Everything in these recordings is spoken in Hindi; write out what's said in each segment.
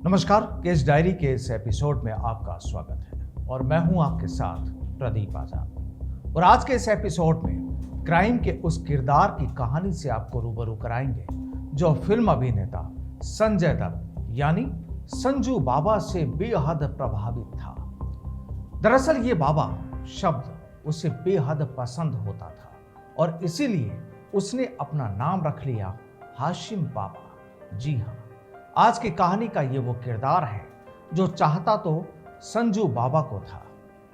नमस्कार। केस डायरी के इस एपिसोड में आपका स्वागत है और मैं हूं आपके साथ प्रदीप आजाद। और आज के इस एपिसोड में क्राइम के उस किरदार की कहानी से आपको रूबरू कराएंगे जो फिल्म अभिनेता संजय दत्त यानी संजू बाबा से बेहद प्रभावित था। दरअसल ये बाबा शब्द उसे बेहद पसंद होता था और इसीलिए उसने अपना नाम रख लिया हाशिम बाबा। जी हाँ, आज की कहानी का ये वो किरदार है जो चाहता तो संजू बाबा को था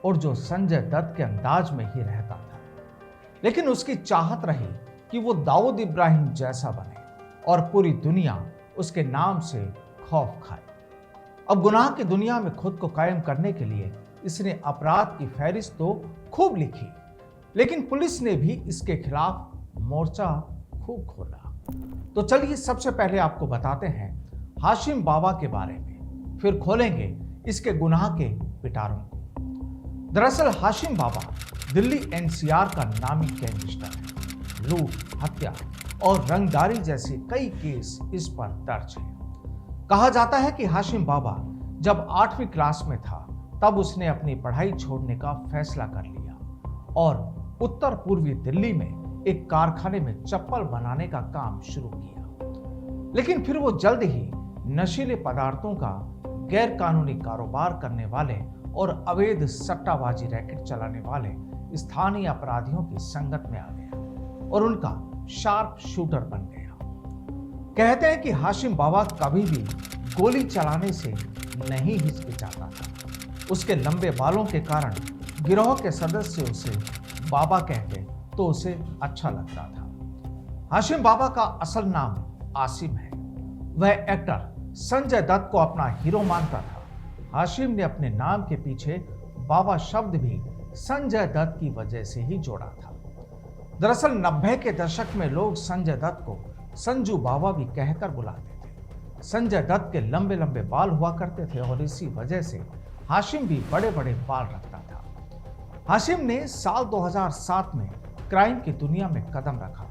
और जो संजय दत्त के अंदाज में ही रहता था, लेकिन उसकी चाहत रही कि वो दाऊद इब्राहिम जैसा बने और पूरी दुनिया उसके नाम से खौफ खाए। अब गुनाह की दुनिया में खुद को कायम करने के लिए इसने अपराध की फहरिस्त तो खूब लिखी, लेकिन पुलिस ने भी इसके खिलाफ मोर्चा खूब खोला। तो चलिए सबसे पहले आपको बताते हैं हाशिम बाबा के बारे में, फिर खोलेंगे इसके गुनाह के पिटारों को। दरअसल हाशिम बाबा दिल्ली एनसीआर का नामी गैंगस्टर है। लूट, हत्या और रंगदारी जैसे कई केस इस पर दर्ज हैं। कहा जाता है कि हाशिम बाबा जब 8वीं क्लास में था तब उसने अपनी पढ़ाई छोड़ने का फैसला कर लिया और उत्तर पूर्वी दिल्ली में एक कारखाने में चप्पल बनाने का काम शुरू किया। लेकिन फिर वो जल्द ही नशीले पदार्थों का गैर कानूनी कारोबार करने वाले और अवैध सट्टाबाजी रैकेट चलाने वाले स्थानीय अपराधियों की संगत में आ गया और उनका शार्प शूटर बन गया। कहते हैं कि हाशिम बाबा कभी भी गोली चलाने से नहीं हिचकिचाता था। उसके लंबे बालों के कारण गिरोह के सदस्य उसे बाबा कहते तो उसे अच्छा लगता था। हाशिम बाबा का असल नाम आसिम है। वह एक्टर संजय दत्त को अपना हीरो मानता था। हाशिम ने अपने नाम के पीछे बाबा शब्द भी संजय दत्त की वजह से ही जोड़ा था। दरअसल 90 के दशक में लोग संजय दत्त को संजू बाबा भी कहकर बुलाते थे। संजय दत्त के लंबे लंबे बाल हुआ करते थे और इसी वजह से हाशिम भी बड़े बड़े बाल रखता था। हाशिम ने साल 2007 में क्राइम की दुनिया में कदम रखा।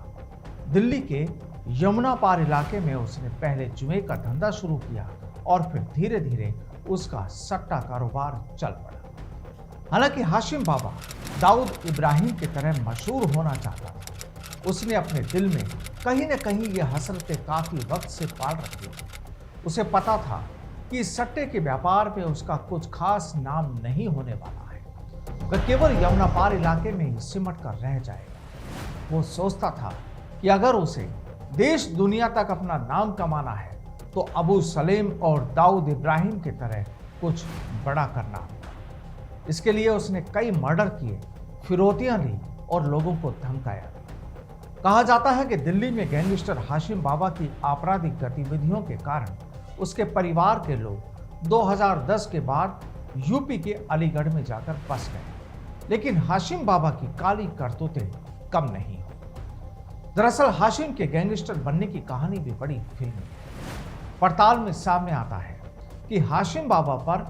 दिल्ली के यमुना पार इलाके में उसने पहले जुए का धंधा शुरू किया और फिर धीरे धीरे उसका सट्टा कारोबार चल पड़ा। हालांकि हाशिम बाबा दाऊद इब्राहिम की तरह मशहूर होना चाहता था। उसने अपने दिल में कहीं न कहीं ये हसरतें काफी वक्त से पाल रखी थी। उसे पता था कि इस सट्टे के व्यापार में उसका कुछ खास नाम नहीं होने वाला है। वह केवल यमुना पार इलाके में ही सिमट कर रह जाएगा। वो सोचता था कि अगर उसे देश दुनिया तक अपना नाम कमाना है तो अबू सलेम और दाऊद इब्राहिम की तरह कुछ बड़ा करना होगा। इसके लिए उसने कई मर्डर किए, फिरौतियां ली और लोगों को धमकाया। कहा जाता है कि दिल्ली में गैंगस्टर हाशिम बाबा की आपराधिक गतिविधियों के कारण उसके परिवार के लोग 2010 के बाद यूपी के अलीगढ़ में जाकर बस गए, लेकिन हाशिम बाबा की काली करतूतें कम नहीं। दरअसल हाशिम के गैंगस्टर बनने की कहानी भी बड़ी फिल्मी है। पड़ताल में सामने आता है कि हाशिम बाबा पर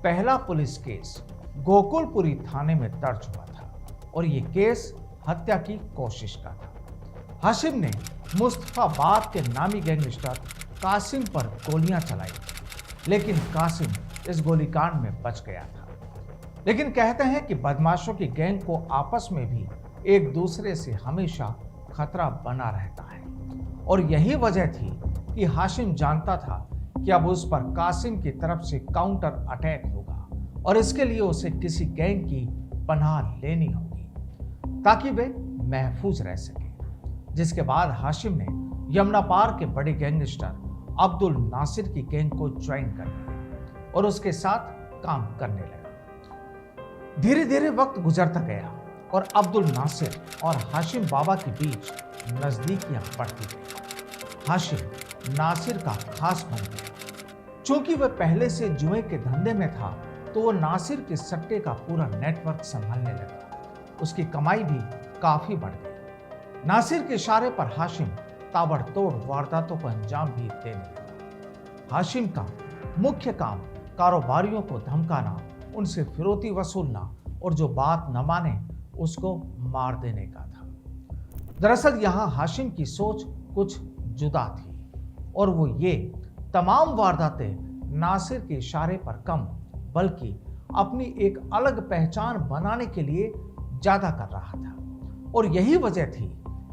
पहला पुलिस केस गोकुलपुरी थाने में दर्ज हुआ था और ये केस हत्या की कोशिश का था। हाशिम ने मुस्तफाबाद के नामी गैंगस्टर कासिम पर गोलियां चलाई, लेकिन कासिम इस गोलीकांड में बच गया था। लेकिन कहते हैं कि बदमाशों की गैंग को आपस में भी एक दूसरे से हमेशा खतरा बना रहता है और यही वजह थी कि हाशिम जानता था कि अब उस पर कासिम की तरफ से काउंटर अटैक होगा और इसके लिए उसे किसी गैंग की पनाह लेनी होगी ताकि वे महफूज रह सके। जिसके बाद हाशिम ने यमुना पार के बड़े गैंगस्टर अब्दुल नासिर की गैंग को ज्वाइन कर लिया और उसके साथ काम करने लगा। धीरे धीरे वक्त गुजरता गया और अब्दुल नासिर और हाशिम बाबा के बीच नजदीकियां बढ़ती गई। हाशिम नासिर का खास बन गया। चूंकि वह पहले से जुए के धंधे में था तो वो नासिर के सट्टे का पूरा नेटवर्क संभालने लगा। उसकी कमाई भी काफी बढ़ गई। नासिर के इशारे पर हाशिम ताबड़तोड़ वारदातों को अंजाम भी देने लगा। हाशिम का मुख्य काम कारोबारियों को धमकाना, उनसे फिरौती वसूलना और जो बात न माने उसको मार देने का था। दरअसल यहां हाशिम की सोच कुछ जुदा थी और वो ये तमाम वारदातें नासिर के इशारे पर कम बल्कि अपनी एक अलग पहचान बनाने के लिए ज्यादा कर रहा था। और यही वजह थी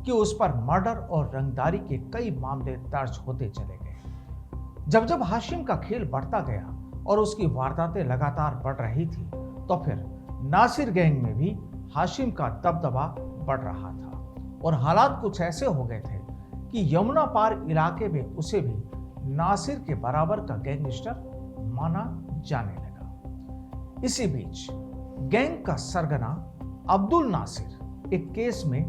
कि उस पर मर्डर और रंगदारी के कई मामले दर्ज होते चले गए। जब जब हाशिम का खेल बढ़ता गया और उसकी वारदातें लगातार बढ़ रही थी, तो फिर नासिर गैंग में भी हाशिम का दबदबा बढ़ रहा था और हालात कुछ ऐसे हो गए थे कि यमुना पार इलाके में उसे भी नासिर के बराबर का गैंगस्टर माना जाने लगा। इसी बीच गैंग का सरगना अब्दुल नासिर एक केस में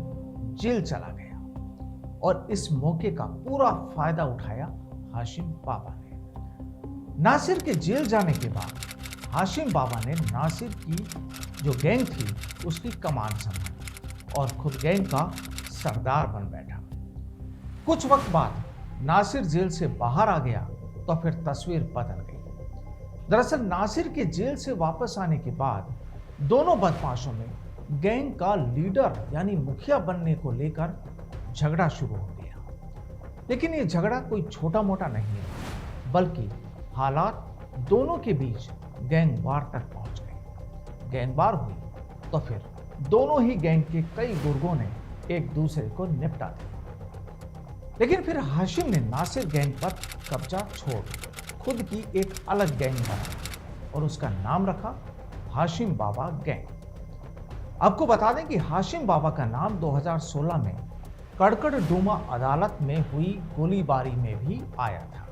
जेल चला गया और इस मौके का पूरा फायदा उठाया हाशिम बाबा ने। नासिर के जेल जाने के बाद हाशिम बाबा ने नासिर की जो गैंग थी उसकी कमान संभाली और खुद गैंग का सरदार बन बैठा। कुछ वक्त बाद नासिर जेल से बाहर आ गया तो फिर तस्वीर बदल गई। दरअसल नासिर के जेल से वापस आने के बाद दोनों बदमाशों में गैंग का लीडर यानी मुखिया बनने को लेकर झगड़ा शुरू हो गया। लेकिन ये झगड़ा कोई छोटा मोटा नहीं है, बल्कि हालात दोनों के बीच गैंग वार तक पहुंच गए। गैंग वार हुई तो फिर दोनों ही गैंग के कई गुर्गों ने एक दूसरे को निपटा दिया। लेकिन फिर हाशिम ने नासिर गैंग पर कब्जा छोड़ खुद की एक अलग गैंग बनाई और उसका नाम रखा हाशिम बाबा गैंग। आपको बता दें कि हाशिम बाबा का नाम 2016 में कड़कड़ डूमा अदालत में हुई गोलीबारी में भी आया था,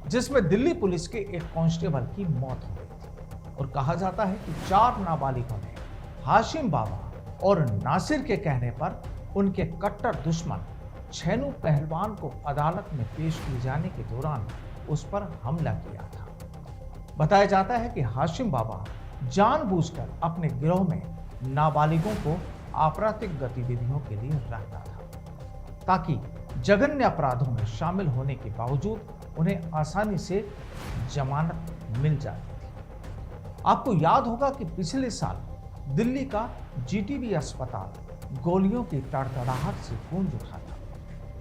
जिसमें दिल्ली पुलिस के एक कांस्टेबल की मौत हो गई थी। और कहा जाता है कि 4 नाबालिगों ने हाशिम बाबा और नासिर के कहने पर उनके कट्टर दुश्मन छेनू पहलवान को अदालत में पेश किए जाने के दौरान उस पर हमला किया था। बताया जाता है कि हाशिम बाबा जानबूझकर अपने गिरोह में नाबालिगों को आपराधिक गतिविधियों के लिए रखता था, ताकि जघन्य अपराधों में शामिल होने के बावजूद उन्हें आसानी से जमानत मिल जाती थी। आपको याद होगा कि पिछले साल दिल्ली का जीटीबी अस्पताल गोलियों की तड़तड़ाहट से गूंज उठा था।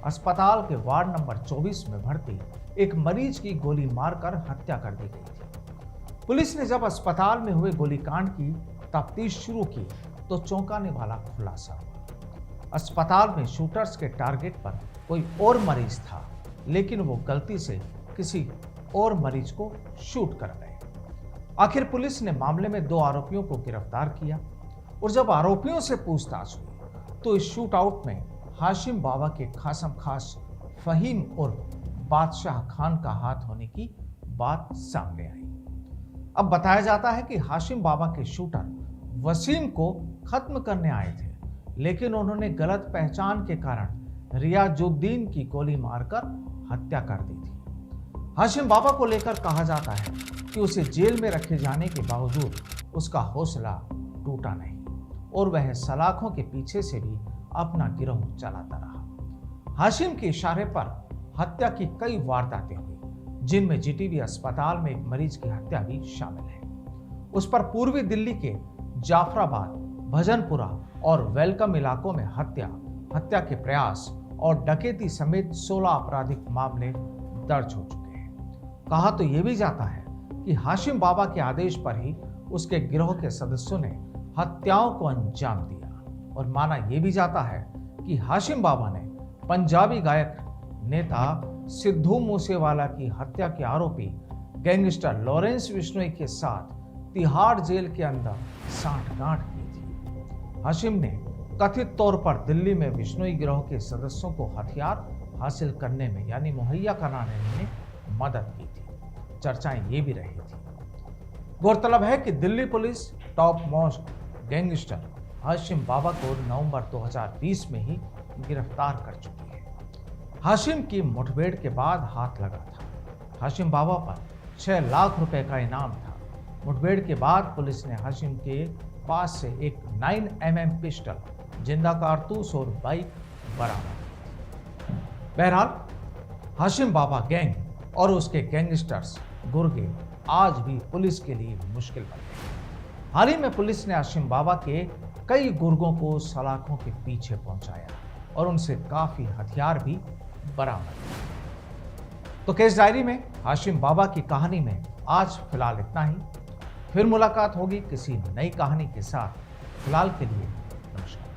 अस्पताल के वार्ड नंबर 24 में भर्ती एक मरीज की गोली मारकर हत्या कर दी गई थी। पुलिस ने जब अस्पताल में हुए गोलीकांड की तफ्तीश शुरू की तो चौंकाने वाला खुलासा हुआ। अस्पताल में शूटर्स के टारगेट पर कोई और मरीज था, लेकिन वो गलती से किसी और मरीज को शूट कर गए। आखिर पुलिस ने मामले में 2 आरोपियों को गिरफ्तार किया और जब आरोपियों से पूछताछ हुई तो इस शूट आउट में हाशिम बाबा के खासम खास फहीम और बादशाह खान का हाथ होने की बात सामने आई। अब बताया जाता है कि हाशिम बाबा के शूटर वसीम को खत्म करने आए थे, लेकिन उन्होंने गलत पहचान के कारण रियाजुद्दीन की गोली मारकर हत्या कर दी थी। हाशिम बाबा को लेकर कहा जाता है कि उसे जेल में रखे जाने के बावजूद उसका हौसला टूटा नहीं और वह सलाखों के पीछे से भी अपना गिरोह चलाता रहा। हाशिम के इशारे पर हत्या की कई वारदातें हुई, जिनमें जीटीबी अस्पताल में एक मरीज की हत्या भी शामिल है। उस पर पूर्वी दिल्ली के जाफराबाद, भजनपुरा और वेलकम इलाकों में हत्या के प्रयास और डकैती समेत 16 आपराधिक मामले दर्ज हो चुके हैं। कहा तो यह भी जाता है कि हाशिम बाबा के आदेश पर ही उसके गिरोह के सदस्यों ने हत्याओं को अंजाम दिया और माना यह भी जाता है कि हाशिम बाबा ने पंजाबी गायक नेता सिद्धू मूसेवाला की हत्या के आरोपी गैंगस्टर लॉरेंस बिश्नोई के साथ तिहाड़ जेल के अंदर सांठगांठ की थी। हाशिम ने कथित तौर पर दिल्ली में बिश्नोई गिरोह के सदस्यों को हथियार हासिल करने में यानी मुहैया कराने में मदद की थी। चर्चाएं ये भी रही थी। गौरतलब है कि Delhi police top most gangster Hashim Baba को नवंबर 2020 में ही गिरफ्तार कर चुकी है। हाशिम की मुठभेड़ के बाद हाथ लगा था। हाशिम बाबा पर 6 लाख रुपए का इनाम था। मुठभेड़ के बाद पुलिस ने हाशिम के पास से एक 9mm पिस्टल, जिंदा कारतूस और बाइक बरामद। बहरहाल हाशिम बाबा गैंग और उसके गैंगस्टर्स गुर्गे आज भी पुलिस के लिए मुश्किल बन गए। हाल ही में पुलिस ने हाशिम बाबा के कई गुर्गों को सलाखों के पीछे पहुंचाया और उनसे काफी हथियार भी बरामद किए। तो केस डायरी में हाशिम बाबा की कहानी में आज फिलहाल इतना ही। फिर मुलाकात होगी किसी नई कहानी के साथ। फिलहाल के लिए नमस्कार।